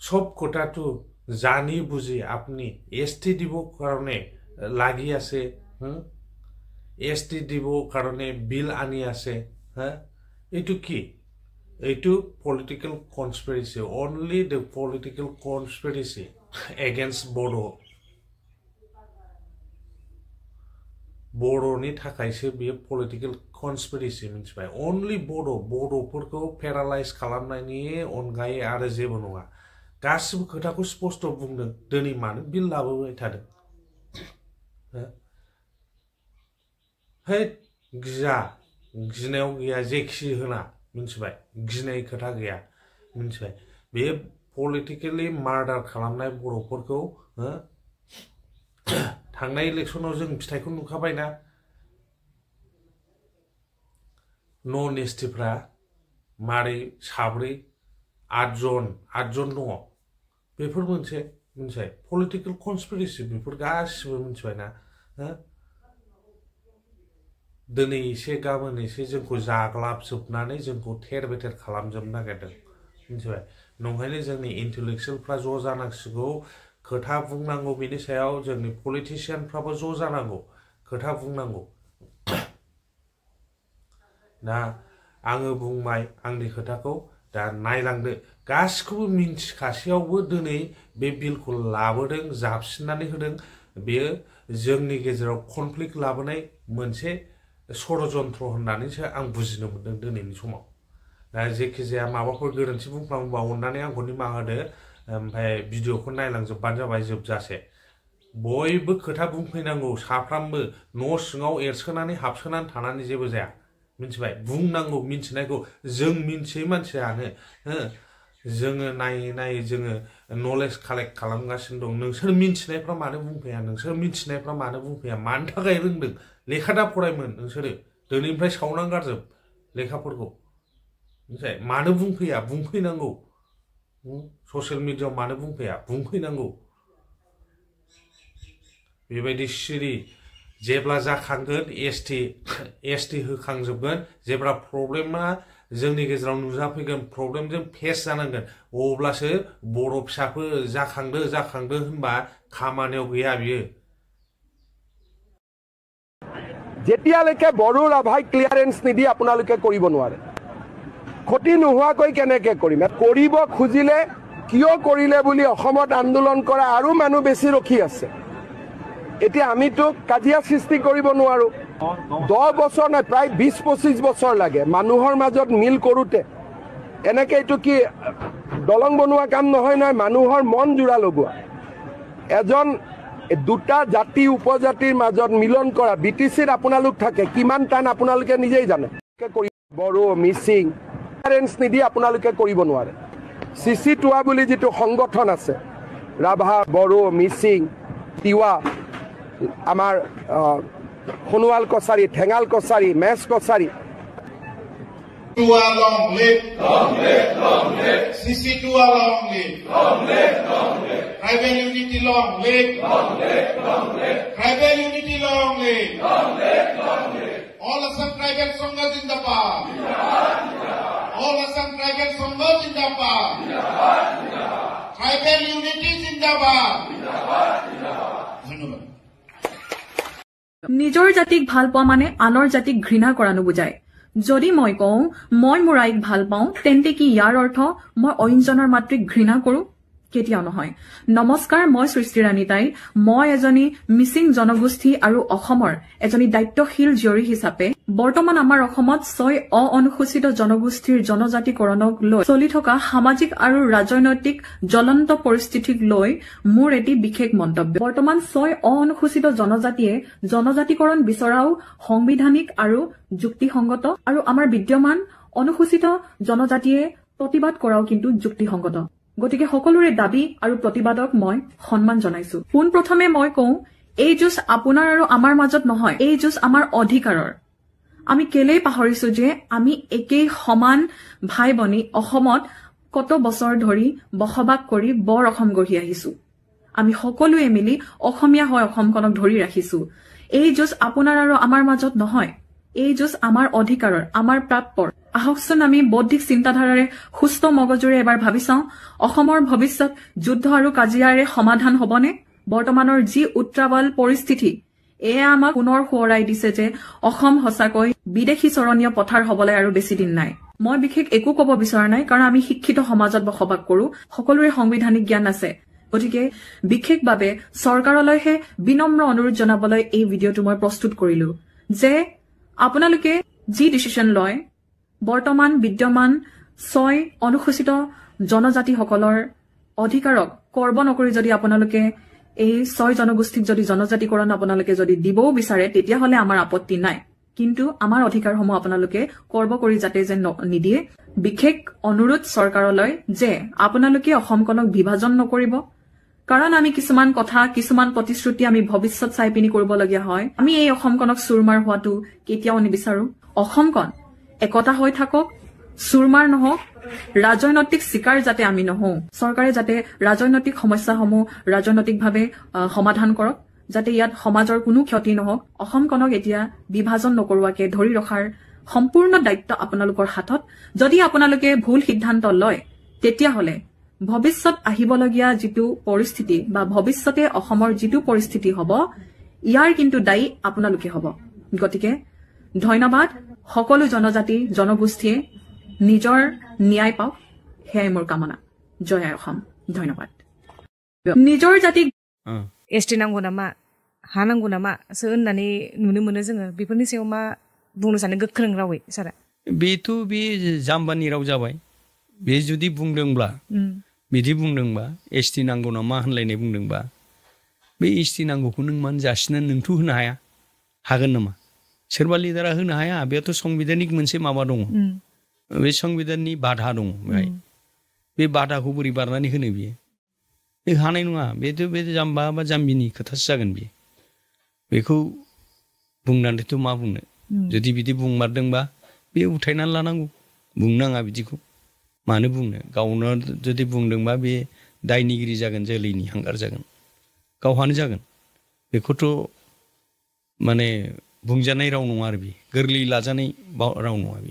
সব কথাটো জানি বুজি আপনি এসটি দিব কারণে লাগি আছে এসটি দিব কারণে বিল আনি আছে হ্যাঁ এইটো কি এইটো political conspiracy only the political conspiracy against बर'नि थाखायसो बियो पलिटिकल कनस्पिरेसि मिथिबाय अनलि बर'फोरखौ पेरालाइज खालामनायनि अनगायै आरो जेबो नङा गासिबो खोथाखौ स्पष्ट बुंदों दिनै मानो बिल लाबोबाय थादों हे गिनायाव गैया जेखि होना मिथिबाय गिनाय खोथा गैया मिथिबाय बे पलिटिकली मार्डार खालामनाय बर'फोरखौ थांनाय इलेक्शनाव जों फिथाइखौ नुखाबायना नन एसटिफ्रा मारै साब्रै आठजन दङ बेफोर मोनसे मिथिबाय पलिटिकल कनस्पिरेसि बेफोर गासिबो मिथिबायना दिनै एसे गाबोन एसे जोंखौ जाग्लाबजोबनानै जोंखौ थेर बेथेर खालामजोबनो नागिरदों मिथिबाय नंखायनो जोंनि इन्टेलेक्चुयेलफ्रा ज' जानांसिगौ खोथा बुंनांगौ बेनि सायाव जोंनि पलिटिशियानफ्राबो ज' जानांगौ खोथा बुंनांगौ दा आङो बुंबाय आंनि खोथाखौ दा नायलांदो गासिखौबो मिन्थिखासेयावबो दिनै बे बिलखौ लाबोदों जाबसिननानै होदों बेयो जोंनि गेजेराव कनफ्लिक्ट लाबोनाय मोनसे षड़यन्त्र होननानैसो आं बुजिनो मोनदों दिनैनि समाव दा जेखि जाया माबाफोर गोरोन्थि बुंफ्लांबा अननानै आंखौ निमाहा होदो ओमफ्राय भिडिअखौ नायलांजोबबानो जाबाय जोबजासे बयबो खोथा बुंफैनांगौ साफ्रामबो न' सिङाव एरसोनानै हाबसोनानै थानानै जेबो जाया मिथिबाय बुंनांगौ मिथिनायखौ जों मिथियै मानसियानो जोङो नायै जोङो नलेज कालेक्ट खालामगासिनो दं नोंसोर मिथिनायफ्रा मानो बुंफैया नोंसोर मिथिनायफ्रा मानो बुंफैया मानि थाखाय रोंदों लेखा दा फरायमोन नोंसोरो दिनैनिफ्राय सावनानै गारजोब लेखाफोरखौ मिथिबाय मानो बुंफैया बुंफैनांगौ ससियेल मिडियायाव मानो बुंफैया बुंफैनांगौ बेबायदि सिरि जेब्ला जाखांगोन एसटि होखांजोबगोन जेब्ला प्रब्लेमा जोंनि गेजेराव नुजाफैगोन प्रब्लेमजों फेस जानांगोन अब्लासो बर' फिसाफोर जाखांदो होनबा खामानियाव गैया बियो जेतियाলৈকে বড়ো ৰাভাই ক্লিয়াৰেন্স নিদি আপোনালোকে কৰিব নোৱাৰে ক্ষতি নোহোৱাকৈ কেনেকৈ কৰিম কৰিব খুজিলে কিয় কৰিলে বুলি অসমত আন্দোলন কৰা আৰু মানুহ বেছি ৰখি আছে এতিয়া আমিতো কাজিয়া সৃষ্টি কৰিব নোৱাৰো 10 বছৰ নাই প্ৰায় 20-25 বছৰ লাগে মানুহৰ মাজত মিল কৰোতে এনেকৈ এইটো কি দলং বনোৱা কাম নহয় মানুহৰ মন জোৰা লগোৱা এজন দুটা জাতি উপজাতিৰ মাজত মিলন কৰা বিটিচিৰ আপোনালোক থাকে কিমান টান আপোনালোকে নিজেই জানে বড়ো মিচিং ক্লিয়াৰেন্স নিদি আপোনালোকে কৰিব নোৱাৰে সিসি টুৱা বুলি যেটো সংগঠন আছে ৰাভা বড়ো মিচিং তিৱা আমাৰ খনুৱাল কছাৰী ঠেঙাল কছাৰী মেছ কছাৰী টুৱা লং লিভ সিসি টুৱা long live tribal unity long live tribal unity long live All Assam Tribal Sangha Zindabad. All Assam Tribal Sangha Zindabad. Tribal Unity Zindabad. ধন্যবাদ নিজৰ জাতিক ভাল পোৱা মানে আনৰ জাতিক ঘৃণা কৰা নুবুজায় যদি মই কওঁ মই মোৰ আইক ভাল পাওঁ তেন্তে কি ইয়াৰ অৰ্থ মই অইনজনৰ মাতৃক ঘৃণা কৰো কেতিয়াও নহয় নমস্কাৰ মই সৃষ্টি ৰাণী তাই মই এজনী মিচিং জনগোষ্ঠী আৰু অসমৰ এজনী দায়িত্বশীল জৰী হিচাপে বৰ্তমান আমাৰ অসমত 6 অনুসূচিত জনগোষ্ঠীৰ জনজাতিকৰণক লৈ চলি থকা সামাজিক আৰু ৰাজনৈতিক জ্বলন্ত পৰিস্থিতিক লৈ মোৰ এটি বিশেষ মন্তব্য বৰ্তমান 6 অনুসূচিত জনজাতিয়ে জনজাতিকৰণ বিচৰাও সংবিধানিক আৰু যুক্তিসংগত আৰু আমাৰ বিদ্যমান অনুসূচিত জনজাতিয়ে প্ৰতিবাদ কৰাও কিন্তু যুক্তিসংগত গতিকে সকলোৰে দাবী আৰু প্ৰতিবাদক মই সন্মান জনাইছো পোন প্ৰথমে মই কওঁ এই যুঁজ আপোনাৰ আৰু আমাৰ মাজত নহয় এই যুঁজ আমাৰ অধিকাৰৰ আমি কেলেই পাহৰিছো যে আমি একেই সমান ভাই বনি অসমত কত বছৰ ধৰি বসবাস কৰি বৰ অসম গঢ়ি আহিছো আমি সকলোৱে মিলি অসমীয়া হৈ অসমখনক ধৰি ৰাখিছো এই যুঁজ আপোনাৰ আৰু আমাৰ মাজত নহয় এই যুঁজ আমাৰ অধিকাৰৰ আমাৰ প্ৰাপ্যৰ আহকচোন আমি বৌদ্ধিক চিন্তাধাৰাৰে সুস্থ মগজুৰে এবাৰ ভাবি চাওঁ অসমৰ ভৱিষ্যত যুদ্ধ আৰু কাজিয়াৰে সমাধান হবনে বৰ্তমানৰ যি উত্ৰাৱল পৰিস্থিতি এয়া আমাক পুনৰ সোঁৱৰাই দিছে যে অসম সঁচাকৈ বিদেশী চৰণীয় পথাৰ হবলৈ আৰু বেছি দিন নাই মই বিশেষ একো ক'ব বিচৰা নাই কাৰণ আমি শিক্ষিত সমাজত বসবাস কৰো সকলোৰে সাংবিধানিক জ্ঞান আছে গতিকে বিশেষভাৱে চৰকাৰলৈহে বিনম্ৰ অনুৰোধ জনাবলৈ এই ভিডিঅ'টো মই প্ৰস্তুত কৰিলো যে আপোনালোকে যি ডিচিশন লয় বৰ্তমান বিদ্যমান 6 অনুসূচিত জনজাতিসকলৰ অধিকাৰক কৰ্ব নকৰি যদি আপোনালোকে এই 6 জনগোষ্ঠীক যদি জনজাতিকৰণ আপোনালোকে যদি দিবও বিচাৰে তেতিয়াহলে আমাৰ আপত্তি নাই কিন্তু আমাৰ অধিকাৰসমূহ আপোনালোকে কৰ্ব কৰি যাতে যেন নিদিয়ে বিশেষ অনুৰোধ চৰকাৰলৈ যে আপোনালোকে অসমখনক বিভাজন নকৰিব কাৰণ আমি কিছুমান কথা কিছুমান প্ৰতিশ্ৰুতি আমি ভৱিষ্যত চাই পিনি কৰিবলগীয়া হয় আমি এই অসমখনক চুৰমাৰ হোৱাটো কেতিয়াও নিবিচাৰো অসমখন একতা হৈ থাকক চুৰমাৰ নহওক ৰাজনৈতিক শিকাৰ যাতে আমি নহওঁ চৰকাৰে যাতে ৰাজনৈতিক সমস্যাসমূহ ৰাজনৈতিকভাৱে সমাধান কৰক যাতে ইয়াত সমাজৰ কোনো ক্ষতি নহওক অসমখনক এতিয়া বিভাজন নকৰোৱাকে ধৰি ৰখাৰ সম্পূৰ্ণ দায়িত্ব আপোনালোকৰ হাতত যদি আপোনালোকে ভুল সিদ্ধান্ত লয় তেতিয়াহলে ভৱিষ্যত আহিবলগীয়া যিটো পৰিস্থিতি বা ভৱিষ্যতে অসমৰ যিটো পৰিস্থিতি হ'ব ইয়াৰ কিন্তু দায়ী আপোনালোকে হ'ব গতিকে ধন্যবাদ সকলো জনজাতি জনগোষ্ঠীয়ে নিজৰ ন্যায় পাওক হেয়াই মোৰ কামনা জয় অসম ধন্যবাদ নিজৰ জাতি एसटि नांगौ नामा हा नांगौ नामा सो होननानै नुनो मोनो जोङो बेफोरनि सायाव मा बुंनो सानो गोख्रों रावै सारा बेथ' बे जाम्बानि राव जाबाय बे जुदि बुंदोंब्ला बिदि बुंदोंबा एसटि नांगौ नामा होनलायनाय बुंदोंबा बे एसटि नांगौखौ नों मानो जासिनानै नोंथ' होनो हाया हागोन नामा सोरबा लिडारा होनो हाया बेयावथ' संबिधानिक मोनसे माबा दङ बे संबिधाननि बाधा दङ बेहाय बे बाधाखौ बोरै बारनानै होनो बियो बे हानाय नङा बेथ' बे जाम्बा बा जाम्बिनि खोथासो जागोन बियो बेखौ बुंनानैथ' मा बुंनो जुदि बिदि बुंमारदोंबा बे उथायनानै लानांगौ बुंनाङा बिदिखौ मानो बुंनो गावनो जुदि बुंदोंबा बे दायनिगिरि जागोन जोलैनि हांगार जागोन गावहानो जागोन बेखौथ' माने बुंजानाय राव नङा आरो बे गोरलै लाजानाय राव नङा बे